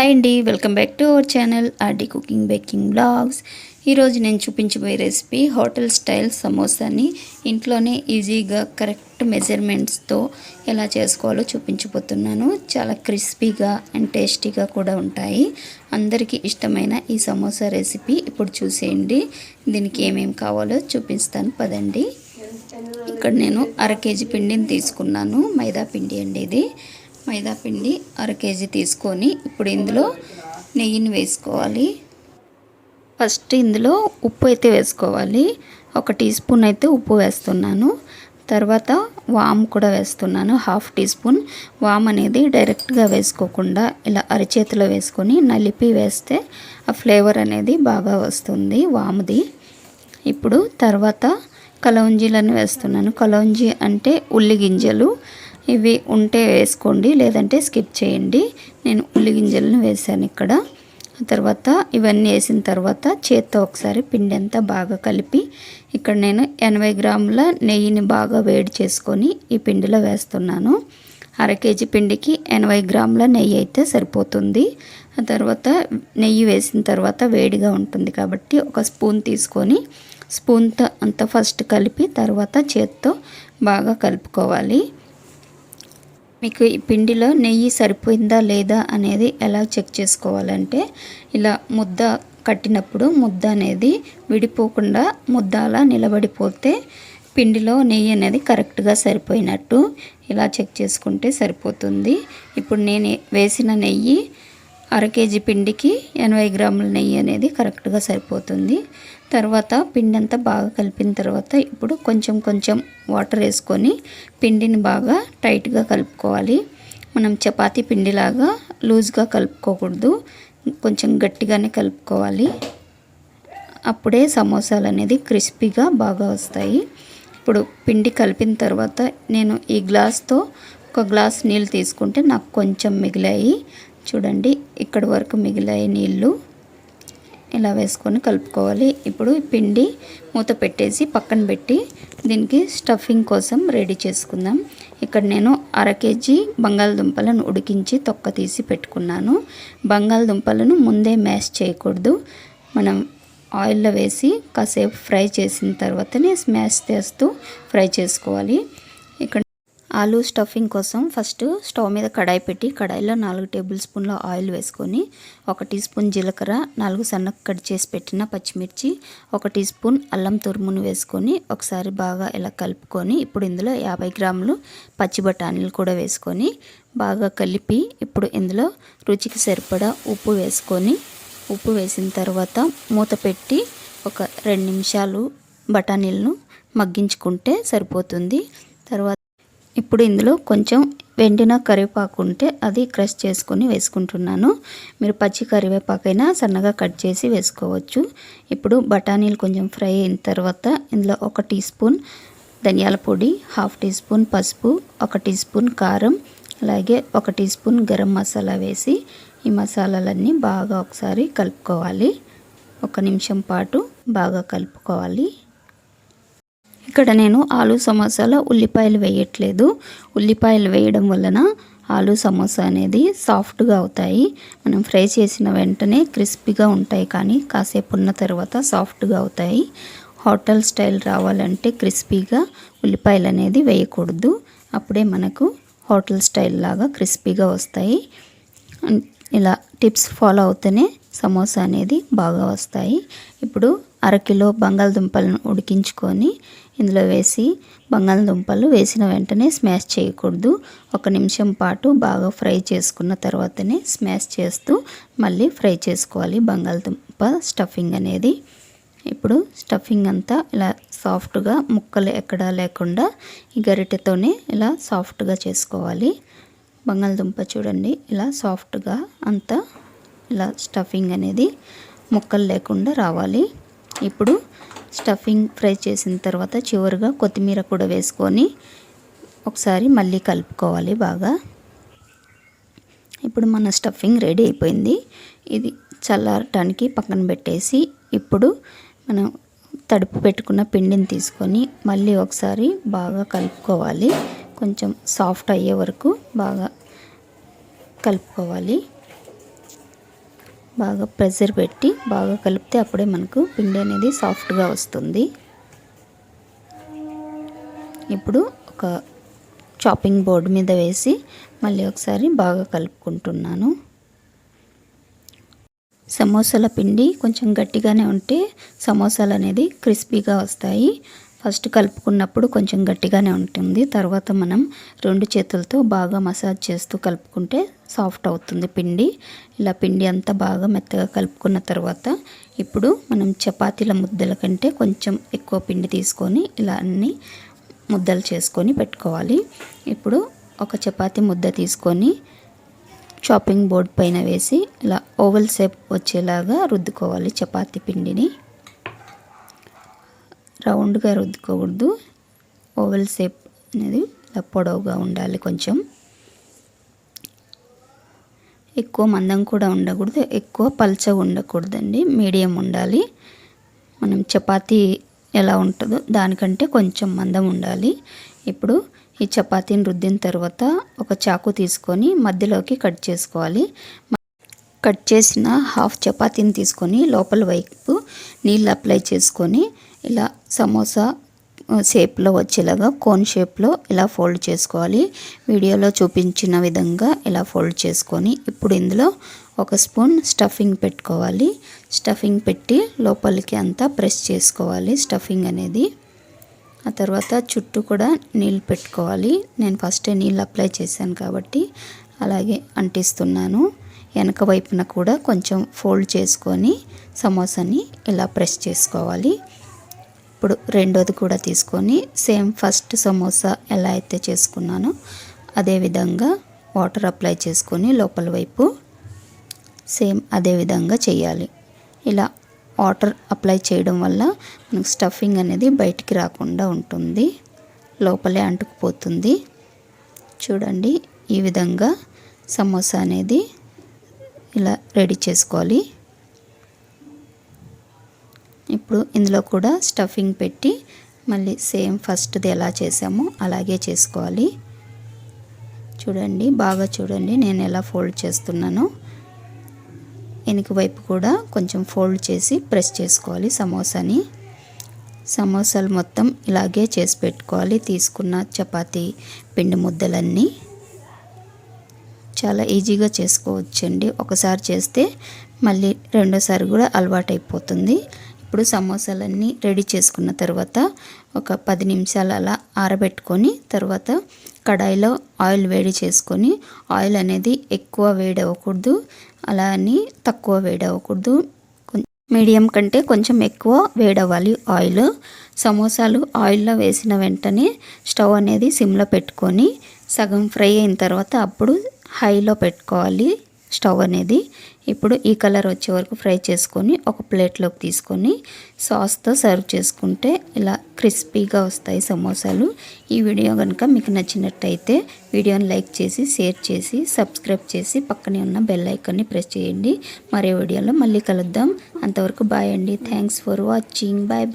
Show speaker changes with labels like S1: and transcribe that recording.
S1: Hi అండి, welcome back to our channel RD cooking baking blogs. ఈరోజు నేను చూపించబోయే రెసిపీ హోటల్ స్టైల్ సమోసాని ఇంట్లోనే ఈజీగా కరెక్ట్ మెజర్మెంట్స్తో ఎలా చేసుకోవాలో చూపించబోతున్నాను. చాలా క్రిస్పీగా అండ్ టేస్టీగా కూడా ఉంటాయి. అందరికీ ఇష్టమైన ఈ సమోసా రెసిపీ ఇప్పుడు చూసేయండి. దీనికి ఏమేమి కావాలో చూపిస్తాను పదండి. ఇక్కడ నేను 1/2 కేజీ పిండిని తీసుకున్నాను. మైదా పిండి అండి ఇది. మైదా పిండి 1/2 కేజీ తీసుకొని ఇప్పుడు ఇందులో నెయ్యిని వేసుకోవాలి. ఫస్ట్ ఇందులో ఉప్పు అయితే వేసుకోవాలి. 1 టీ స్పూన్ అయితే ఉప్పు వేస్తున్నాను. తర్వాత వామ్ కూడా వేస్తున్నాను, 1/2 టీ స్పూన్. వామ్ అనేది డైరెక్ట్గా వేసుకోకుండా ఇలా అరచేతిలో వేసుకొని నలిపి వేస్తే ఆ ఫ్లేవర్ అనేది బాగా వస్తుంది వామ్ది. ఇప్పుడు తర్వాత కలౌంజీలను వేస్తున్నాను. కలౌంజీ అంటే ఉల్లి గింజలు. ఇవి ఉంటే వేసుకోండి, లేదంటే స్కిప్ చేయండి. నేను ఉల్లి గింజలను వేసాను ఇక్కడ. తర్వాత ఇవన్నీ వేసిన తర్వాత చేత్తో ఒకసారి పిండి అంతా బాగా కలిపి ఇక్కడ నేను 80 గ్రాముల నెయ్యిని బాగా వేడి చేసుకొని ఈ పిండిలో వేస్తున్నాను. 1/2 కేజీ పిండికి 80 గ్రాముల నెయ్యి అయితే సరిపోతుంది. ఆ తర్వాత నెయ్యి వేసిన తర్వాత వేడిగా ఉంటుంది కాబట్టి 1 స్పూన్ తీసుకొని స్పూన్తో అంతా ఫస్ట్ కలిపి తర్వాత చేత్తో బాగా కలుపుకోవాలి. మీకు ఈ పిండిలో నెయ్యి సరిపోయిందా లేదా అనేది ఎలా చెక్ చేసుకోవాలంటే ఇలా ముద్ద కట్టినప్పుడు ముద్ద అనేది విడిపోకుండా ముద్ద అలా నిలబడిపోతే పిండిలో నెయ్యి అనేది కరెక్ట్గా సరిపోయినట్టు. ఇలా చెక్ చేసుకుంటే సరిపోతుంది. ఇప్పుడు నేను వేసిన నెయ్యి 1/2 కేజీ పిండికి 80 గ్రాముల నెయ్యి అనేది కరెక్ట్గా సరిపోతుంది. తర్వాత పిండి అంతా బాగా కలిపిన తర్వాత ఇప్పుడు కొంచెం కొంచెం వాటర్ వేసుకొని పిండిని బాగా టైట్గా కలుపుకోవాలి. మనం చపాతీ పిండిలాగా లూజ్గా కలుపుకోకూడదు, కొంచెం గట్టిగానే కలుపుకోవాలి. అప్పుడే సమోసాలు అనేది క్రిస్పీగా బాగా వస్తాయి. ఇప్పుడు పిండి కలిపిన తర్వాత నేను ఈ గ్లాస్తో 1 గ్లాస్ నీళ్ళు తీసుకుంటే నాకు కొంచెం మిగిలాయి. చూడండి, ఇక్కడ వరకు మిగిలాయి నీళ్ళు. ఇలా వేసుకొని కలుపుకోవాలి. ఇప్పుడు పిండి మూత పెట్టేసి పక్కన పెట్టి దీనికి స్టఫింగ్ కోసం రెడీ చేసుకుందాం. ఇక్కడ నేను 1/2 కేజీ బంగాళదుంపలను ఉడికించి తొక్క తీసి పెట్టుకున్నాను. బంగాళదుంపలను ముందే మ్యాష్ చేయకూడదు. మనం ఆయిల్లో వేసి కాసేపు ఫ్రై చేసిన తర్వాతనే స్మాష్ చేస్తూ ఫ్రై చేసుకోవాలి. ఇక్కడ ఆలూ స్టఫింగ్ కోసం ఫస్ట్ స్టవ్ మీద కడాయి పెట్టి కడాయిలో 4 టేబుల్ స్పూన్ల ఆయిల్ వేసుకొని 1 టీ స్పూన్ జీలకర్ర, 4 సన్నగా కట్ చేసి పెట్టిన పచ్చిమిర్చి, 1 టీ స్పూన్ అల్లం తురుమును వేసుకొని ఒకసారి బాగా ఇలా కలుపుకొని ఇప్పుడు ఇందులో 50 గ్రాములు పచ్చి బఠానీలు కూడా వేసుకొని బాగా కలిపి ఇప్పుడు ఇందులో రుచికి సరిపడా ఉప్పు వేసుకొని ఉప్పు వేసిన తర్వాత మూత పెట్టి ఒక 2 నిమిషాలు బఠానీలను మగ్గించుకుంటే సరిపోతుంది. తర్వాత ఇప్పుడు ఇందులో కొంచెం వెండిన కరివేపాకు ఉంటే అది క్రష్ చేసుకొని వేసుకుంటున్నాను. మీరు పచ్చి కరివేపాకైనా సన్నగా కట్ చేసి వేసుకోవచ్చు. ఇప్పుడు బఠానీలు కొంచెం ఫ్రై అయిన తర్వాత ఇందులో 1 టీ స్పూన్ ధనియాల పొడి, 1/2 టీ స్పూన్ పసుపు, 1 టీ స్పూన్ కారం, అలాగే 1 టీ స్పూన్ గరం మసాలా వేసి ఈ మసాలాలన్నీ బాగా ఒకసారి కలుపుకోవాలి. 1 నిమిషం పాటు బాగా కలుపుకోవాలి. ఇక్కడ నేను ఆలూ సమోసాలో ఉల్లిపాయలు వేయట్లేదు. ఉల్లిపాయలు వేయడం వలన ఆలూ సమోసా అనేది సాఫ్ట్గా అవుతాయి. మనం ఫ్రై చేసిన వెంటనే క్రిస్పీగా ఉంటాయి, కానీ కాసేపు ఉన్న తర్వాత సాఫ్ట్గా అవుతాయి. హోటల్ స్టైల్ రావాలంటే క్రిస్పీగా ఉల్లిపాయలు అనేది వేయకూడదు. అప్పుడే మనకు హోటల్ స్టైల్ లాగా క్రిస్పీగా వస్తాయి. ఇలా టిప్స్ ఫాలో అవుతూనే సమోసా అనేది బాగా వస్తాయి. ఇప్పుడు 1/2 కిలో బంగాళదుంపలను ఉడికించుకొని ఇందులో వేసి బంగాళదుంపలు వేసిన వెంటనే స్మాష్ చేయకూడదు. 1 నిమిషం పాటు బాగా ఫ్రై చేసుకున్న తర్వాతనే స్మాష్ చేస్తూ మళ్ళీ ఫ్రై చేసుకోవాలి బంగాళదుంప స్టఫింగ్ అనేది. ఇప్పుడు స్టఫింగ్ అంతా ఇలా సాఫ్ట్గా ముక్కలు ఎక్కడా లేకుండా ఈ గరిటెతోనే ఇలా సాఫ్ట్గా చేసుకోవాలి. బంగాళదుంప చూడండి, ఇలా సాఫ్ట్గా అంతా ఇలా స్టఫింగ్ అనేది ముక్కలు లేకుండా రావాలి. ఇప్పుడు స్టఫింగ్ ఫ్రై చేసిన తర్వాత చివరిగా కొత్తిమీర కూడా వేసుకొని ఒకసారి మళ్ళీ కలుపుకోవాలి బాగా. ఇప్పుడు మన స్టఫింగ్ రెడీ అయిపోయింది. ఇది చల్లారటానికి పక్కన పెట్టేసి ఇప్పుడు మనం తడుపు పెట్టుకున్న పిండిని తీసుకొని మళ్ళీ ఒకసారి బాగా కలుపుకోవాలి. కొంచెం సాఫ్ట్ అయ్యే వరకు బాగా కలుపుకోవాలి. బాగా ప్రెషర్ పెట్టి బాగా కలిపితే అప్పుడే మనకు పిండి అనేది సాఫ్ట్గా వస్తుంది. ఇప్పుడు ఒక చాపింగ్ బోర్డు మీద వేసి మళ్ళీ ఒకసారి బాగా కలుపుకుంటున్నాను. సమోసాల పిండి కొంచెం గట్టిగానే ఉంటే సమోసాలు అనేది క్రిస్పీగా వస్తాయి. ఫస్ట్ కలుపుకున్నప్పుడు కొంచెం గట్టిగానే ఉంటుంది. తర్వాత మనం 2 చేతులతో బాగా మసాజ్ చేస్తూ కలుపుకుంటే సాఫ్ట్ అవుతుంది పిండి. ఇలా పిండి అంతా బాగా మెత్తగా కలుపుకున్న తర్వాత ఇప్పుడు మనం చపాతీల ముద్దల కంటే కొంచెం ఎక్కువ పిండి తీసుకొని ఇలా అన్ని ముద్దలు చేసుకొని పెట్టుకోవాలి. ఇప్పుడు ఒక చపాతీ ముద్ద తీసుకొని చాపింగ్ బోర్డ్ పైన వేసి ఇలా ఓవల్ షేప్ వచ్చేలాగా రుద్దుకోవాలి. చపాతీ పిండిని రౌండ్గా రుద్దుకోకూడదు. ఓవల్ షేప్ అనేది ఇలా పొడవుగా ఉండాలి. కొంచెం ఎక్కువ మందం కూడా ఉండకూడదు, ఎక్కువ పల్చగా ఉండకూడదండి, మీడియం ఉండాలి. మనం చపాతీ ఎలా ఉంటుందో దానికంటే కొంచెం మందం ఉండాలి. ఇప్పుడు ఈ చపాతీని రుద్దిన తర్వాత ఒక చాకు తీసుకొని మధ్యలోకి కట్ చేసుకోవాలి. కట్ చేసిన హాఫ్ చపాతీని తీసుకొని లోపల వైపు నీళ్ళు అప్లై చేసుకొని ఇలా సమోసా షేప్లో వచ్చేలాగా కోన్ షేప్లో ఇలా ఫోల్డ్ చేసుకోవాలి. వీడియోలో చూపించిన విధంగా ఇలా ఫోల్డ్ చేసుకొని ఇప్పుడు ఇందులో ఒక స్పూన్ స్టఫింగ్ పెట్టుకోవాలి. స్టఫింగ్ పెట్టి లోపలికి అంతా ప్రెస్ చేసుకోవాలి స్టఫింగ్ అనేది. ఆ తర్వాత చుట్టూ కూడా నీళ్ళు పెట్టుకోవాలి. నేను ఫస్టే నీళ్ళు అప్లై చేశాను కాబట్టి అలాగే అంటిస్తున్నాను. వెనక వైపున కూడా కొంచెం ఫోల్డ్ చేసుకొని సమోసాని ఇలా ప్రెస్ చేసుకోవాలి. ఇప్పుడు రెండోది కూడా తీసుకొని సేమ్ ఫస్ట్ సమోసా ఎలా అయితే చేసుకున్నానో అదే విధంగా వాటర్ అప్లై చేసుకొని లోపల వైపు సేమ్ అదే విధంగా చేయాలి. ఇలా వాటర్ అప్లై చేయడం వల్ల మనకు స్టఫింగ్ అనేది బయటికి రాకుండా ఉంటుంది, లోపలే అంటుకుపోతుంది. చూడండి, ఈ విధంగా సమోసా అనేది ఇలా రెడీ చేసుకోవాలి. ఇప్పుడు ఇందులో కూడా స్టఫింగ్ పెట్టి మళ్ళీ సేమ్ ఫస్ట్ది ఎలా చేసామో అలాగే చేసుకోవాలి. చూడండి, బాగా చూడండి నేను ఎలా ఫోల్డ్ చేస్తున్నానో. వెనుక వైపు కూడా కొంచెం ఫోల్డ్ చేసి ప్రెస్ చేసుకోవాలి సమోసాని. సమోసాలు మొత్తం ఇలాగే చేసి పెట్టుకోవాలి. తీసుకున్న చపాతీ పిండి ముద్దలన్నీ చాలా ఈజీగా చేసుకోవచ్చండి. ఒకసారి చేస్తే మళ్ళీ రెండోసారి కూడా అలవాటు అయిపోతుంది. ఇప్పుడు సమోసాలన్నీ రెడీ చేసుకున్న తర్వాత ఒక 10 నిమిషాలు అలా ఆరబెట్టుకొని తర్వాత కడాయిలో ఆయిల్ వేడి చేసుకొని, ఆయిల్ అనేది ఎక్కువ వేడి అవ్వకూడదు, అలా అని తక్కువ వేడి అవ్వకూడదు, మీడియం కంటే కొంచెం ఎక్కువ వేడవ్వాలి ఆయిల్. సమోసాలు ఆయిల్లో వేసిన వెంటనే స్టవ్ అనేది సిమ్లో పెట్టుకొని సగం ఫ్రై అయిన తర్వాత అప్పుడు హైలో పెట్టుకోవాలి స్టవ్ అనేది. ఇప్పుడు ఈ కలర్ వచ్చే వరకు ఫ్రై చేసుకొని ఒక ప్లేట్లోకి తీసుకొని సాస్తో సర్వ్ చేసుకుంటే ఇలా క్రిస్పీగా వస్తాయి సమోసాలు. ఈ వీడియో కనుక మీకు నచ్చినట్టయితే వీడియోని లైక్ చేసి, షేర్ చేసి, సబ్స్క్రైబ్ చేసి పక్కనే ఉన్న బెల్ ఐకాన్ని ప్రెస్ చేయండి. మరో వీడియోలో మళ్ళీ కలుద్దాం. అంతవరకు బాయ్ అండి. Thanks for watching. బాయ్.